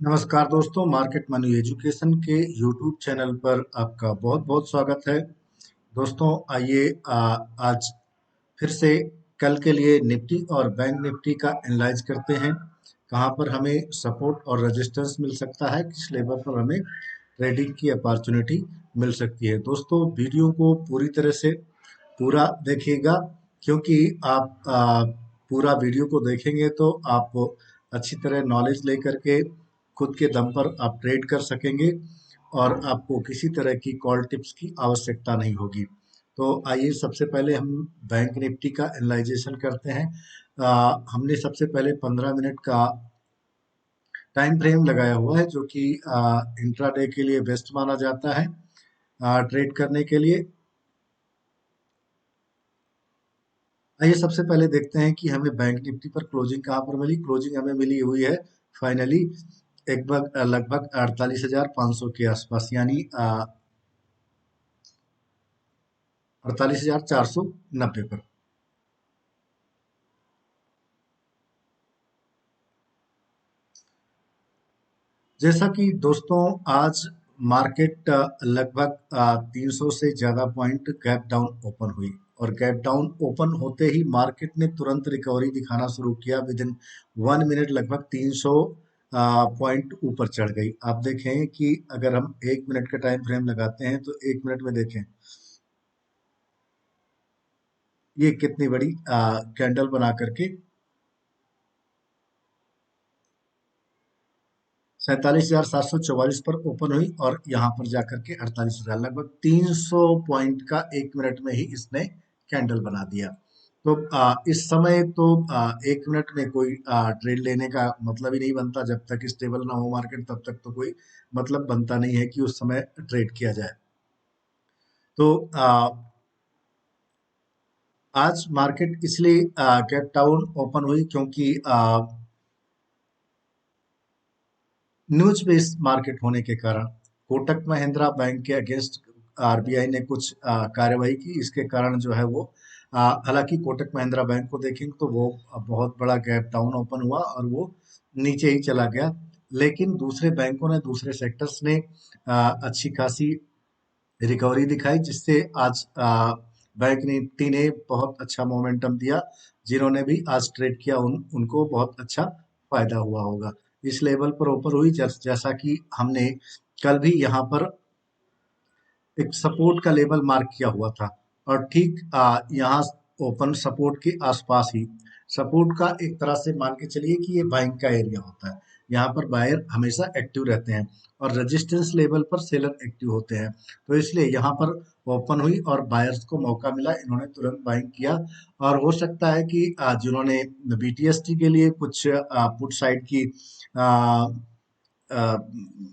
नमस्कार दोस्तों, market money education के यूट्यूब चैनल पर आपका बहुत बहुत स्वागत है। दोस्तों आइए आज फिर से कल के लिए निफ्टी और बैंक निफ्टी का एनालाइज करते हैं। कहाँ पर हमें सपोर्ट और रेजिस्टेंस मिल सकता है, किस लेवल पर हमें ट्रेडिंग की अपॉर्चुनिटी मिल सकती है। दोस्तों वीडियो को पूरी तरह से पूरा देखिएगा, क्योंकि आप पूरा वीडियो को देखेंगे तो आप अच्छी तरह नॉलेज लेकर के खुद के दम पर आप ट्रेड कर सकेंगे और आपको किसी तरह की कॉल टिप्स की आवश्यकता नहीं होगी। तो आइए सबसे पहले हम बैंक निफ्टी का एनालाइजेशन करते हैं। हमने सबसे पहले 15 मिनट का टाइम फ्रेम लगाया हुआ है, जो कि इंट्राडे के लिए बेस्ट माना जाता है ट्रेड करने के लिए। आइए सबसे पहले देखते हैं कि हमें बैंक निफ्टी पर क्लोजिंग कहाँ पर मिली। क्लोजिंग हमें मिली हुई है फाइनली लगभग 48,500 के आसपास, यानी 48,490 पर। जैसा कि दोस्तों आज मार्केट लगभग 300 से ज़्यादा पॉइंट गैप डाउन ओपन हुई, और गैप डाउन ओपन होते ही मार्केट ने तुरंत रिकवरी दिखाना शुरू किया। विद इन 1 मिनट लगभग 300 पॉइंट ऊपर चढ़ गई। आप देखें कि अगर हम 1 मिनट का टाइम फ्रेम लगाते हैं तो 1 मिनट में देखें ये कितनी बड़ी कैंडल बना करके 47,744 पर ओपन हुई, और यहाँ पर जाकर के 48,000, लगभग 300 पॉइंट का 1 मिनट में ही इसने कैंडल बना दिया। तो इस समय तो 1 मिनट में कोई ट्रेड लेने का मतलब ही नहीं बनता। जब तक स्टेबल ना हो मार्केट, तब तक तो कोई मतलब बनता नहीं है कि उस समय ट्रेड किया जाए। तो आज मार्केट इसलिए गैप डाउन ओपन हुई क्योंकि न्यूज बेस्ड मार्केट होने के कारण कोटक महिंद्रा बैंक के अगेंस्ट आरबीआई ने कुछ कार्रवाई की। इसके कारण जो है वो हालांकि कोटक महिंद्रा बैंक को देखेंगे तो वो बहुत बड़ा गैप डाउन ओपन हुआ और वो नीचे ही चला गया। लेकिन दूसरे बैंकों ने, दूसरे सेक्टर्स ने अच्छी खासी रिकवरी दिखाई, जिससे आज बैंक निफ्टी ने बहुत अच्छा मोमेंटम दिया। जिन्होंने भी आज ट्रेड किया उनको बहुत अच्छा फायदा हुआ होगा। इस लेवल पर ऊपर हुई, जैसा कि हमने कल भी यहाँ पर एक सपोर्ट का लेवल मार्क किया हुआ था, और ठीक यहाँ ओपन सपोर्ट के आसपास ही सपोर्ट का एक तरह से मान के चलिए कि ये बाइंग का एरिया होता है। यहाँ पर बायर हमेशा एक्टिव रहते हैं और रेजिस्टेंस लेवल पर सेलर एक्टिव होते हैं। तो इसलिए यहाँ पर ओपन हुई और बायर्स को मौका मिला, इन्होंने तुरंत बाइंग किया। और हो सकता है कि जिन्होंने बीटीएसटी के लिए कुछ पुट साइड की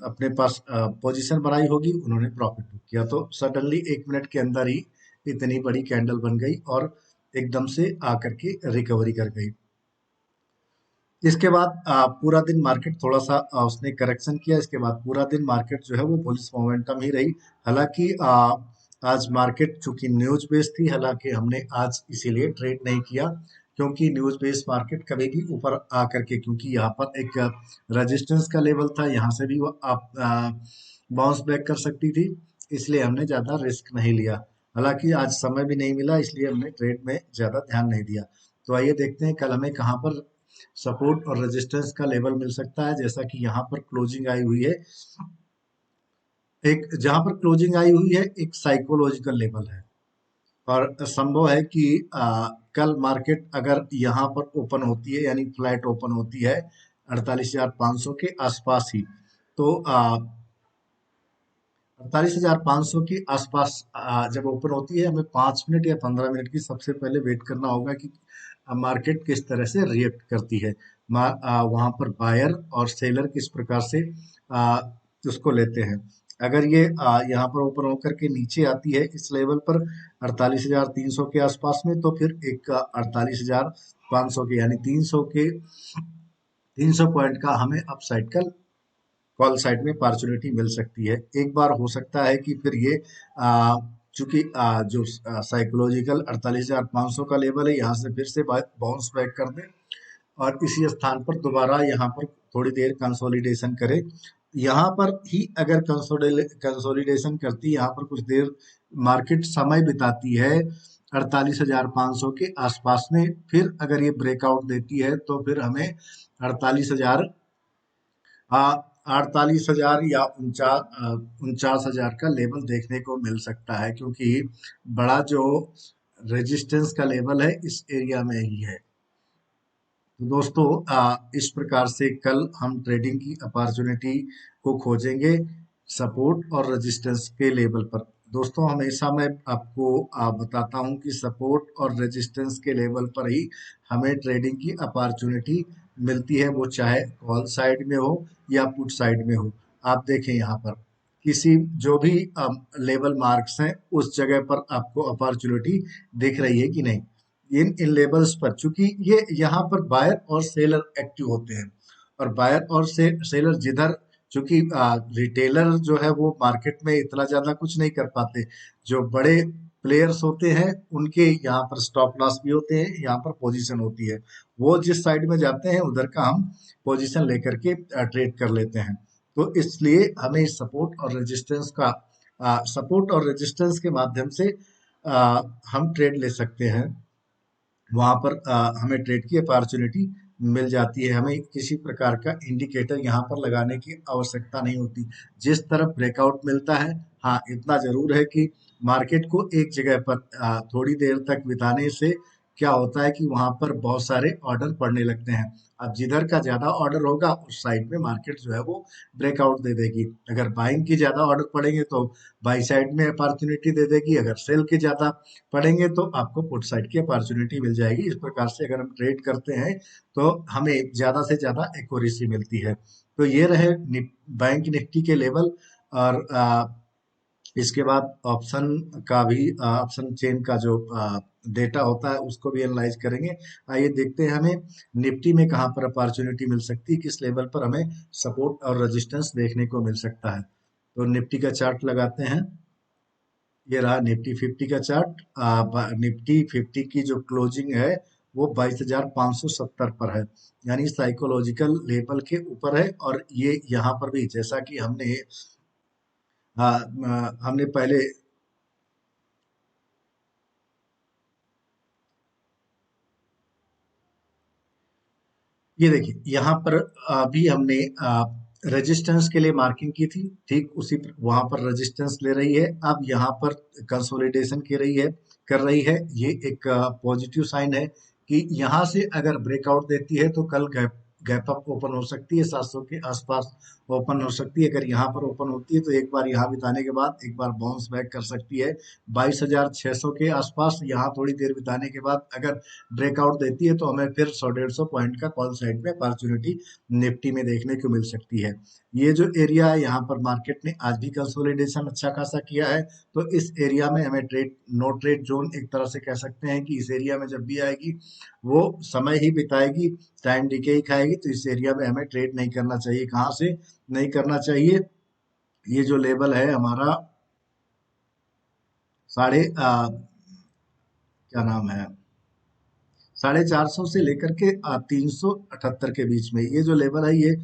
अपने पास पोजीशन बनाई होगी, उन्होंने प्रॉफिट बुक किया। तो सडनली 1 मिनट के अंदर ही इतनी बड़ी कैंडल बन गई और एकदम से आकर के रिकवरी कर गई। इसके बाद पूरा दिन मार्केट थोड़ा सा उसने करेक्शन किया। इसके बाद पूरा दिन मार्केट जो है वो बुलिश मोमेंटम ही रही। हालांकि आज मार्केट चूंकि न्यूज बेस्ड थी, हालांकि हमने आज इसीलिए ट्रेड नहीं किया क्योंकि न्यूज बेस्ड मार्केट कभी भी ऊपर आकर के, क्योंकि यहाँ पर एक रेजिस्टेंस का लेवल था, यहाँ से भी वो आप बाउंस बैक कर सकती थी। इसलिए हमने ज़्यादा रिस्क नहीं लिया। हालांकि आज समय भी नहीं मिला, इसलिए हमने ट्रेड में ज़्यादा ध्यान नहीं दिया। तो आइए देखते हैं कल हमें कहाँ पर सपोर्ट और रेजिस्टेंस का लेवल मिल सकता है। जैसा कि यहाँ पर क्लोजिंग आई हुई है, एक जहाँ पर क्लोजिंग आई हुई है एक साइकोलॉजिकल लेवल है, और संभव है कि कल मार्केट अगर यहाँ पर ओपन होती है, यानी फ्लैट ओपन होती है 48,500 के आसपास ही, तो 48,500 के आसपास जब ओपन होती है, हमें 5 मिनट या 15 मिनट की सबसे पहले वेट करना होगा कि मार्केट किस तरह से रिएक्ट करती है। वहां पर बायर और सेलर किस प्रकार से आ, उसको लेते हैं। अगर ये यहाँ पर ओपन होकर के नीचे आती है इस लेवल पर 48,300 के आसपास में, तो फिर एक 48,500 के, यानी 300 पॉइंट का हमें अपसाइड का कॉल साइड में अपॉर्चुनिटी मिल सकती है। एक बार हो सकता है कि फिर ये चूंकि जो साइकोलॉजिकल 48,500 का लेवल है, यहाँ से फिर से बाउंस बैक कर दे, और इसी स्थान पर दोबारा यहाँ पर थोड़ी देर कंसोलिडेशन करे। यहाँ पर ही अगर कंसोलिडेशन करती है, यहाँ पर कुछ देर मार्केट समय बिताती है 48,500 के आसपास में, फिर अगर ये ब्रेकआउट देती है तो फिर हमें 48,000, 48,000 या 49,000 का लेवल देखने को मिल सकता है, क्योंकि बड़ा जो रेजिस्टेंस का लेवल है इस एरिया में ही है। तो दोस्तों, इस प्रकार से कल हम ट्रेडिंग की अपॉर्चुनिटी को खोजेंगे सपोर्ट और रेजिस्टेंस के लेवल पर। दोस्तों, हमेशा मैं आपको बताता हूं कि सपोर्ट और रेजिस्टेंस के लेवल पर ही हमें ट्रेडिंग की अपॉर्चुनिटी मिलती है, वो चाहे कॉल साइड में हो या पुट साइड में हो। आप देखें यहाँ पर किसी जो भी लेवल मार्क्स हैं उस जगह पर आपको अपॉर्चुनिटी दिख रही है कि नहीं। इन लेवल्स पर, चूंकि ये यहाँ पर बायर और सेलर एक्टिव होते हैं, और बायर और सेलर जिधर, चूंकि रिटेलर जो है वो मार्केट में इतना ज्यादा कुछ नहीं कर पाते, जो बड़े प्लेयर्स होते हैं उनके यहाँ पर स्टॉप लॉस भी होते हैं, यहाँ पर पोजीशन होती है, वो जिस साइड में जाते हैं उधर का हम पोजीशन लेकर के ट्रेड कर लेते हैं। तो इसलिए हमें सपोर्ट और रेजिस्टेंस का, सपोर्ट और रेजिस्टेंस के माध्यम से हम ट्रेड ले सकते हैं। वहां पर हमें ट्रेड की अपॉर्चुनिटी मिल जाती है, हमें किसी प्रकार का इंडिकेटर यहाँ पर लगाने की आवश्यकता नहीं होती। जिस तरफ ब्रेकआउट मिलता है, हाँ इतना जरूर है कि मार्केट को एक जगह पर थोड़ी देर तक बिताने से क्या होता है कि वहां पर बहुत सारे ऑर्डर पड़ने लगते हैं। अब जिधर का ज्यादा ऑर्डर होगा उस साइड में मार्केट जो है वो ब्रेकआउट दे देगी। अगर बाइंग की ज्यादा ऑर्डर पड़ेंगे तो बाई साइड में अपॉर्चुनिटी दे देगी, अगर सेल के ज्यादा पढ़ेंगे तो आपको पुट साइड की अपॉर्चुनिटी मिल जाएगी। इस प्रकार से अगर हम ट्रेड करते हैं तो हमें ज्यादा से ज्यादा एक्यूरेसी मिलती है। तो ये रहे बैंक निफ्टी के लेवल। और इसके बाद ऑप्शन का भी, ऑप्शन चेन का जो डेटा होता है उसको भी एनालाइज करेंगे। आइए देखते हैं हमें निफ्टी में कहाँ पर अपॉर्चुनिटी मिल सकती है, किस लेवल पर हमें सपोर्ट और रेजिस्टेंस देखने को मिल सकता है। तो निफ्टी का चार्ट लगाते हैं। ये रहा निफ्टी 50 का चार्ट। निफ्टी 50 की जो क्लोजिंग है वो 22,570 पर है, यानी साइकोलॉजिकल लेवल के ऊपर है। और ये यहाँ पर भी जैसा कि हमने पहले, ये देखिए यहाँ पर अभी हमने रेजिस्टेंस के लिए मार्किंग की थी, ठीक उसी वहां पर रेजिस्टेंस ले रही है, अब यहाँ पर कंसोलिडेशन कर रही है। ये एक पॉजिटिव साइन है कि यहाँ से अगर ब्रेकआउट देती है तो कल गैप गैप अप ओपन हो सकती है, 700 के आसपास ओपन हो सकती है। अगर यहाँ पर ओपन होती है तो एक बार यहाँ बिताने के बाद एक बार बाउंस बैक कर सकती है 22,600 के आसपास। यहाँ थोड़ी देर बिताने के बाद अगर ब्रेकआउट देती है तो हमें फिर 100-150 पॉइंट का कॉल साइड में अपॉर्चुनिटी निफ्टी में देखने को मिल सकती है। ये जो एरिया है यहाँ पर मार्केट ने आज भी कंसोलिडेशन अच्छा खासा किया है, तो इस एरिया में हमें ट्रेड, नो ट्रेड जोन एक तरह से कह सकते हैं कि इस एरिया में जब भी आएगी वो समय ही बिताएगी, टाइम डीके ही खाएगी, तो इस एरिया में हमें ट्रेड नहीं करना चाहिए। कहाँ से नहीं करना चाहिए, ये जो लेवल है हमारा साढ़े क्या नाम है, 450 से लेकर के 378 के बीच में ये जो लेवल है, ये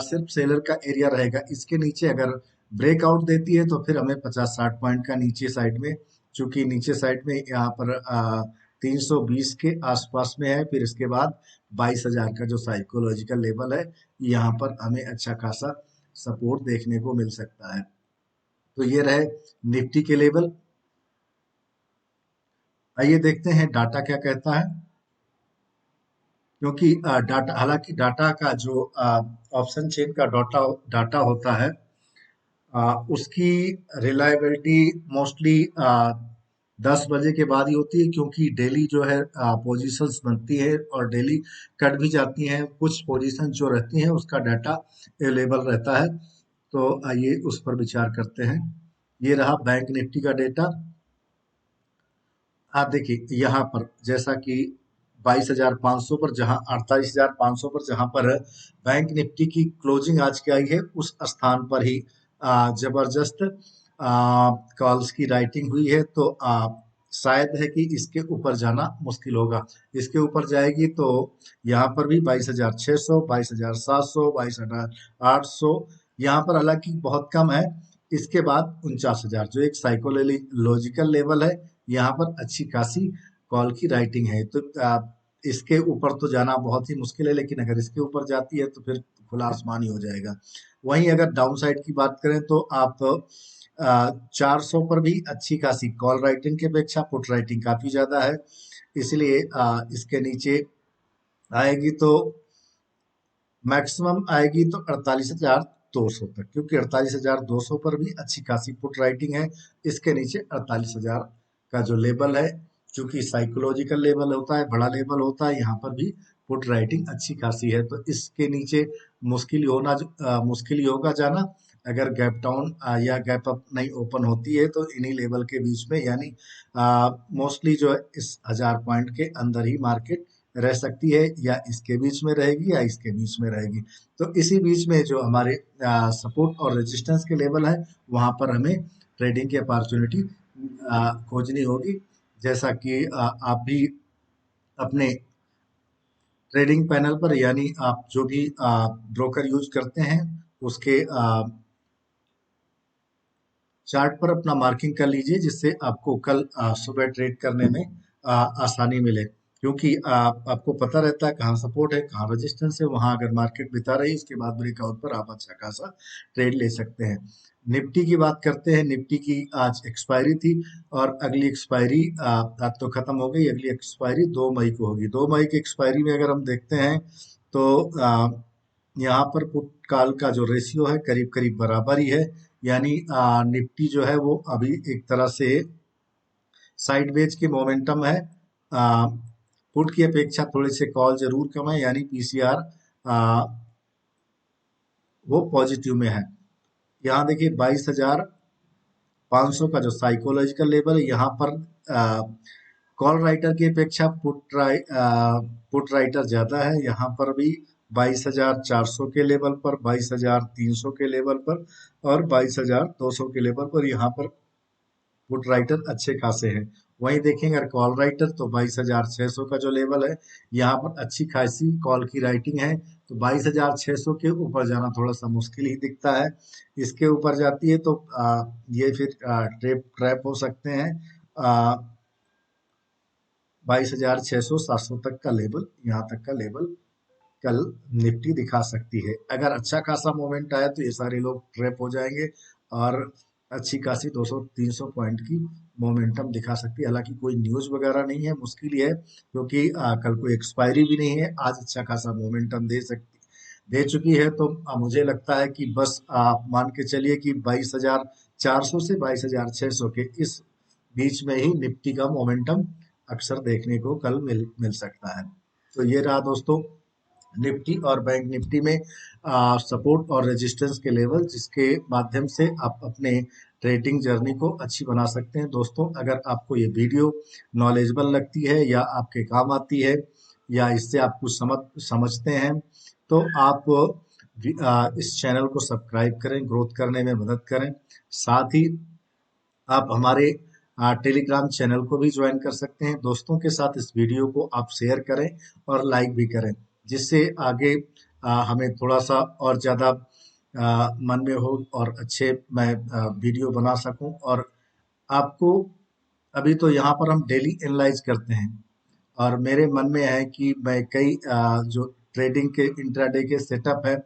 सिर्फ सेलर का एरिया रहेगा। इसके नीचे अगर ब्रेकआउट देती है तो फिर हमें 50-60 पॉइंट का नीचे साइड में, चूंकि नीचे साइड में यहाँ पर 320 के आसपास में है, फिर इसके बाद 22,000 का जो साइकोलॉजिकल लेवल है यहाँ पर हमें अच्छा खासा सपोर्ट देखने को मिल सकता है। तो ये रहे निफ्टी के लेवल। आइए देखते हैं डाटा क्या कहता है, क्योंकि डाटा, हालांकि डाटा का जो ऑप्शन चेन का डाटा डाटा होता है उसकी रिलायबिलिटी मोस्टली 10 बजे के बाद ही होती है, क्योंकि डेली जो है पोजीशंस बनती है और डेली कट भी जाती हैं। कुछ पोजीशन जो रहती हैं उसका डाटा अवेलेबल रहता है। तो आइए उस पर विचार करते हैं। ये रहा बैंक निफ्टी का डेटा। आप देखिए यहाँ पर जैसा कि 22,500 पर, जहां 48,500 पर जहां पर बैंक निफ्टी की क्लोजिंग आज की आई है, उस स्थान पर ही जबरदस्त कॉल्स की राइटिंग हुई है। तो शायद है कि इसके ऊपर जाना मुश्किल होगा। इसके ऊपर जाएगी तो यहाँ पर भी 22,600, 22,700, 22,800, यहाँ पर हालांकि बहुत कम है। इसके बाद 49,000 जो एक साइकोलॉजिकल लेवल है, यहाँ पर अच्छी खासी कॉल की राइटिंग है। तो इसके ऊपर तो जाना बहुत ही मुश्किल है, लेकिन अगर इसके ऊपर जाती है तो फिर खुला आसमान ही हो जाएगा। वहीं अगर डाउन साइड की बात करें तो आप 400 पर भी अच्छी खासी कॉल राइटिंग की अपेक्षा पुट राइटिंग काफी ज्यादा है, इसलिए इसके नीचे आएगी तो मैक्सिमम आएगी तो 48,200 तक, क्योंकि 48,200 पर भी अच्छी खासी पुट राइटिंग है। इसके नीचे 48,000 का जो लेवल है, क्योंकि साइकोलॉजिकल लेवल होता है, बड़ा लेवल होता है, यहाँ पर भी पुट राइटिंग अच्छी खासी है। तो इसके नीचे मुश्किल ही होगा जाना। अगर गैप डाउन या गैप अप नहीं ओपन होती है तो इन्हीं लेवल के बीच में, यानी मोस्टली जो है इस 1000 पॉइंट के अंदर ही मार्केट रह सकती है, या इसके बीच में रहेगी या इसके बीच में रहेगी। तो इसी बीच में जो हमारे सपोर्ट और रेजिस्टेंस के लेवल है, वहां पर हमें ट्रेडिंग की अपॉर्चुनिटी खोजनी होगी। जैसा कि आप भी अपने ट्रेडिंग पैनल पर, यानी आप जो भी ब्रोकर यूज करते हैं उसके चार्ट पर अपना मार्किंग कर लीजिए, जिससे आपको कल सुबह ट्रेड करने में आसानी मिले। क्योंकि आपको पता रहता है कहाँ सपोर्ट है, कहाँ रेजिस्टेंस है, वहां अगर मार्केट बिता रही उसके बाद ब्रेकआउट पर आप अच्छा खासा ट्रेड ले सकते हैं। निफ्टी की बात करते हैं। निफ्टी की आज एक्सपायरी थी और अगली एक्सपायरी आज तो खत्म हो गई, अगली एक्सपायरी 2 मई को होगी। 2 मई की एक्सपायरी में अगर हम देखते हैं तो यहाँ पर पुट कॉल का जो रेशियो है करीब करीब बराबर ही है, यानी निफ्टी जो है वो अभी एक तरह से साइडवेज की मोमेंटम है। पुट की अपेक्षा थोड़े से कॉल जरूर कम है, यानी पीसीआर वो पॉजिटिव में है। यहाँ देखिए 22,500 का जो साइकोलॉजिकल लेवल है, यहाँ पर कॉल राइटर की अपेक्षा पुट राइटर ज्यादा है। यहाँ पर भी 22,400 के लेवल पर, 22,300 के लेवल पर और 22,200 के लेवल पर यहाँ पर पुट राइटर अच्छे खासे हैं। वहीं देखेंगे अगर कॉल राइटर तो 22,600 का जो लेवल है, यहाँ पर अच्छी खासी कॉल की राइटिंग है। तो 22,600 के ऊपर जाना थोड़ा सा मुश्किल ही दिखता है। इसके ऊपर जाती है तो ये फिर ट्रैप हो सकते हैं। 22,600 700 तक का लेवल, यहाँ तक का लेवल कल निफ्टी दिखा सकती है। अगर अच्छा खासा मोमेंट आया तो ये सारे लोग ट्रैप हो जाएंगे और अच्छी खासी 200-300 पॉइंट की मोमेंटम दिखा सकती है। हालांकि कोई न्यूज वगैरह नहीं है, मुश्किल ही है, क्योंकि कल कोई एक्सपायरी भी नहीं है। आज अच्छा खासा मोमेंटम दे चुकी है। तो मुझे लगता है कि बस आप मान के चलिए कि 22,400 से 22,600 के इस बीच में ही निफ्टी का मोमेंटम अक्सर देखने को कल मिल सकता है। तो ये रहा दोस्तों निफ्टी और बैंक निफ्टी में सपोर्ट और रेजिस्टेंस के लेवल, जिसके माध्यम से आप अपने ट्रेडिंग जर्नी को अच्छी बना सकते हैं। दोस्तों, अगर आपको ये वीडियो नॉलेजेबल लगती है या आपके काम आती है या इससे आप कुछ समझते हैं तो आप इस चैनल को सब्सक्राइब करें, ग्रोथ करने में मदद करें। साथ ही आप हमारे टेलीग्राम चैनल को भी ज्वाइन कर सकते हैं। दोस्तों के साथ इस वीडियो को आप शेयर करें और लाइक भी करें, जिससे आगे हमें थोड़ा सा और ज़्यादा मन में हो और अच्छे मैं वीडियो बना सकूं। और आपको अभी तो यहाँ पर हम डेली एनालाइज करते हैं और मेरे मन में है कि मैं कई जो ट्रेडिंग के इंट्राडे के सेटअप है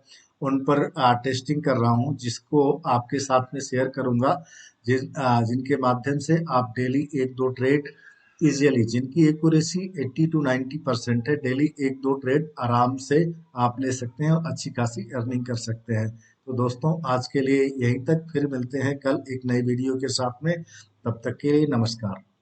उन पर टेस्टिंग कर रहा हूँ, जिसको आपके साथ में शेयर करूंगा, जिनके माध्यम से आप डेली 1-2 ट्रेड इजीली, जिनकी एक्यूरेसी 80 to 90% है, डेली 1-2 ट्रेड आराम से आप ले सकते हैं और अच्छी खासी अर्निंग कर सकते हैं। तो दोस्तों, आज के लिए यहीं तक, फिर मिलते हैं कल एक नई वीडियो के साथ में। तब तक के लिए नमस्कार।